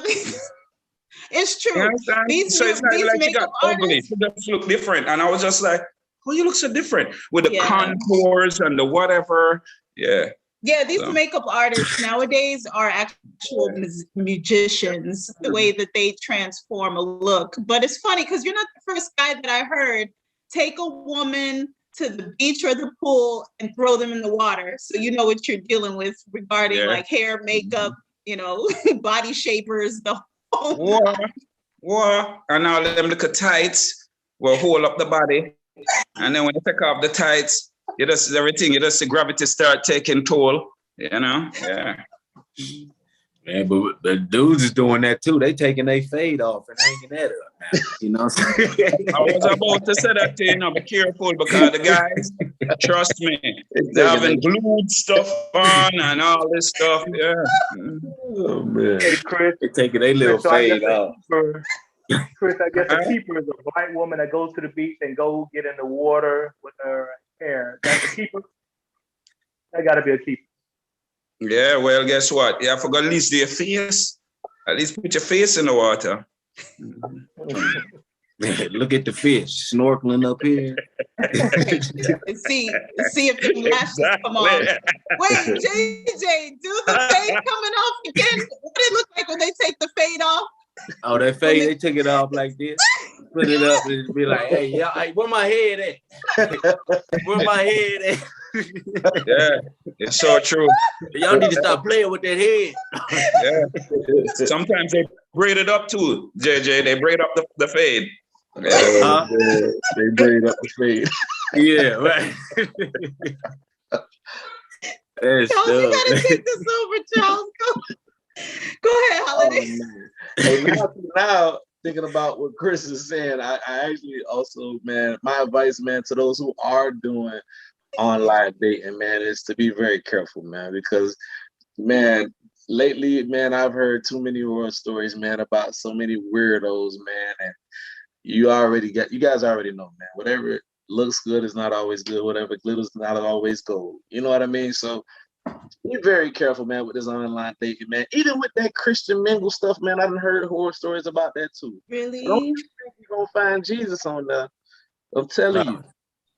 it's true. You understand? These So it's not even like she got makeup ugly. artists, She just looked different, and I was just like, "Oh, you look so different with the Yeah. contours and the whatever." Yeah. Yeah, these So. makeup artists nowadays are actual musicians, the way that they transform a look. But it's funny because you're not the first guy that I heard take a woman to the beach or the pool and throw them in the water. So you know what you're dealing with regarding like hair, makeup, body shapers, the whole War. And all them little tights will hold up the body. And then when you take off the tights, you just see gravity start taking toll, Yeah. Man, but the dudes is doing that too. They taking their fade off and hanging that up now. You know what I'm saying? I was about to say that to you, be careful, because the guys, trust me, they're having glued stuff on and all this stuff. Yeah. Oh man. Hey, Chris. They taking their little fade off. Chris, I guess a keeper is a white woman that goes to the beach and go get in the water with her hair. That's a keeper. That got to be a keeper. Yeah, well, guess what? You have to go at least do your face. At least put your face in the water. Look at the fish snorkeling up here. and see if the lashes come on. Wait, JJ, do the fade coming off again? What did it look like when they take the fade off? Oh, that fade, they took it off like this. Put it up and be like, hey, where my head at? Where my head at? Yeah, it's so true. Y'all need to stop playing with that head. Yeah. Sometimes they braid it up too, JJ. They braid up the fade. They braid up the fade. Yeah, right. Charles, you gotta take this over, Charles. Go ahead, Holiday. Hey, now thinking about what Chris is saying, I actually also, man, my advice, man, to those who are doing online dating, man, is to be very careful, man, because, man, lately, man, I've heard too many horror stories, man, about so many weirdos, man, and you guys already know, man, whatever looks good is not always good, whatever glitters is not always gold. You know what I mean? So be very careful, man, with this online dating, man. Even with that Christian mingle stuff, man, I've heard horror stories about that too. Really? Don't think you're gonna find Jesus on there. I'm telling you.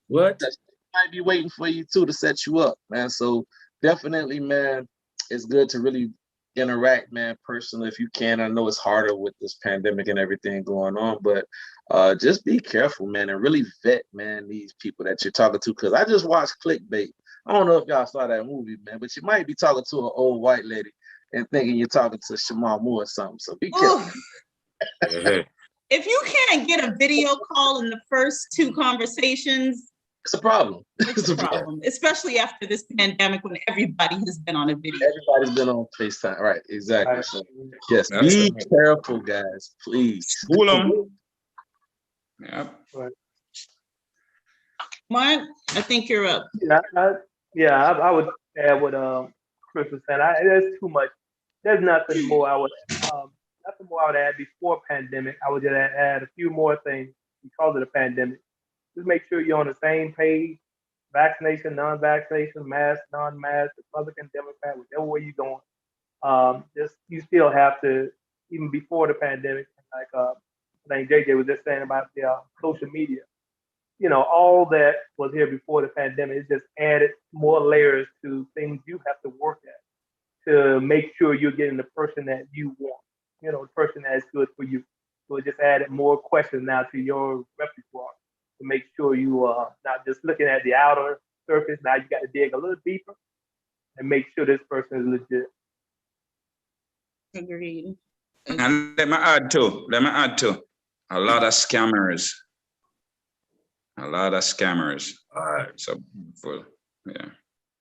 What? That might be waiting for you too to set you up, man. So definitely, man, it's good to really interact, man, personally if you can. I know it's harder with this pandemic and everything going on, but just be careful, man, and really vet, man, these people that you're talking to. Because I just watched Clickbait. I don't know if y'all saw that movie, man, but you might be talking to an old white lady and thinking you're talking to Shamal Moore or something. So be careful. If you can't get a video call in the first two conversations, it's a problem. It's a problem, especially after this pandemic when everybody has been on a video. Everybody's been on FaceTime, right? Exactly. So, yes, be careful, guys, please. School them. Yeah. Mark, I think you're up. I would add what Chris was saying. There's too much. There's nothing more I would add before pandemic. I would just add a few more things because of the pandemic. Just make sure you're on the same page. Vaccination, non-vaccination, mask, non-mask, Republican, Democrat, whichever way you're going. Just you still have to, even before the pandemic, like I think JJ was just saying about the social media. You know, all that was here before the pandemic. It just added more layers to things you have to work at to make sure you're getting the person that you want. You know, the person that's good for you. So it just added more questions now to your repertoire to make sure you are not just looking at the outer surface. Now you got to dig a little deeper and make sure this person is legit. Agreed. And let me add to, a lot of scammers. All right. So, yeah.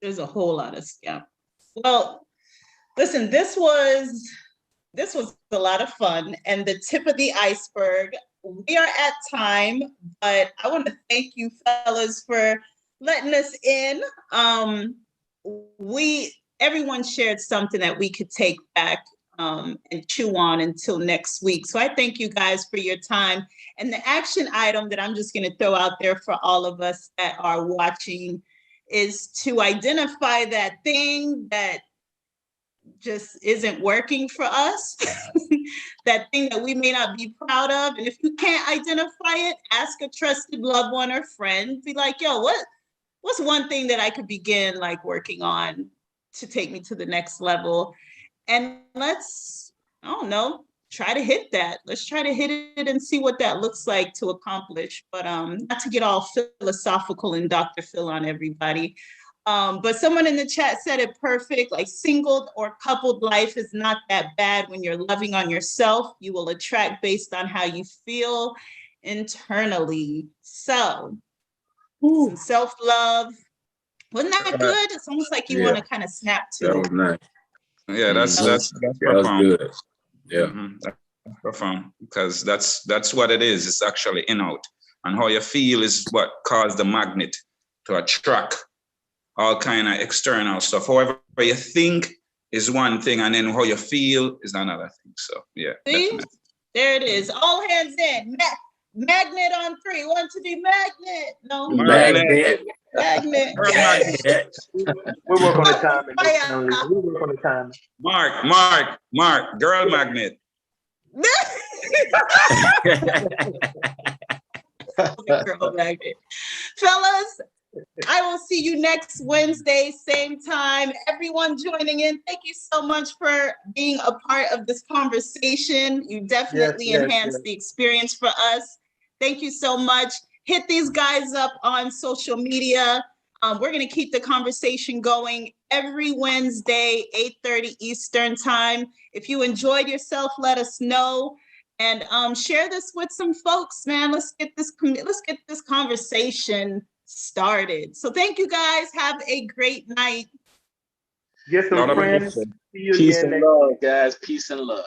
There's a whole lot of scam. Well, listen, this was a lot of fun and the tip of the iceberg. We are at time, but I want to thank you fellas for letting us in. Everyone shared something that we could take back and chew on until next week. So I thank you guys for your time. And the action item that I'm just going to throw out there for all of us that are watching is to identify that thing that just isn't working for us, that thing that we may not be proud of. And if you can't identify it, ask a trusted loved one or friend. Be like, yo, what's one thing that I could begin like working on to take me to the next level? And let's, I don't know, try to hit that. Let's try to hit it and see what that looks like to accomplish. But not to get all philosophical and Dr. Phil on everybody. But someone in the chat said it perfect, like single or coupled life is not that bad when you're loving on yourself. You will attract based on how you feel internally. So some self-love. Wasn't that good? It's almost like you want to kind of snap to that it. was nice. Yeah, that's That was profound. good. Yeah. That's profound because that's what it is. It's actually in-out. And how you feel is what caused the magnet to attract all kind of external stuff. However you think is one thing, and then how you feel is another thing. So yeah, See? There it is. All hands in. Magnet on 3. 1, 2, 3. Magnet. No. Magnet. Magnet. We'll work on the timing. We'll work on the timing. Mark, girl magnet. Girl magnet. Fellas, I will see you next Wednesday, same time. Everyone joining in, thank you so much for being a part of this conversation. You definitely enhanced the experience for us. Thank you so much. Hit these guys up on social media. We're going to keep the conversation going every Wednesday, 8:30 Eastern time. If you enjoyed yourself, let us know. And share this with some folks, man. Let's get this conversation started. So thank you guys. Have a great night. Get some friends. See you Peace again and love, guys. Peace and love.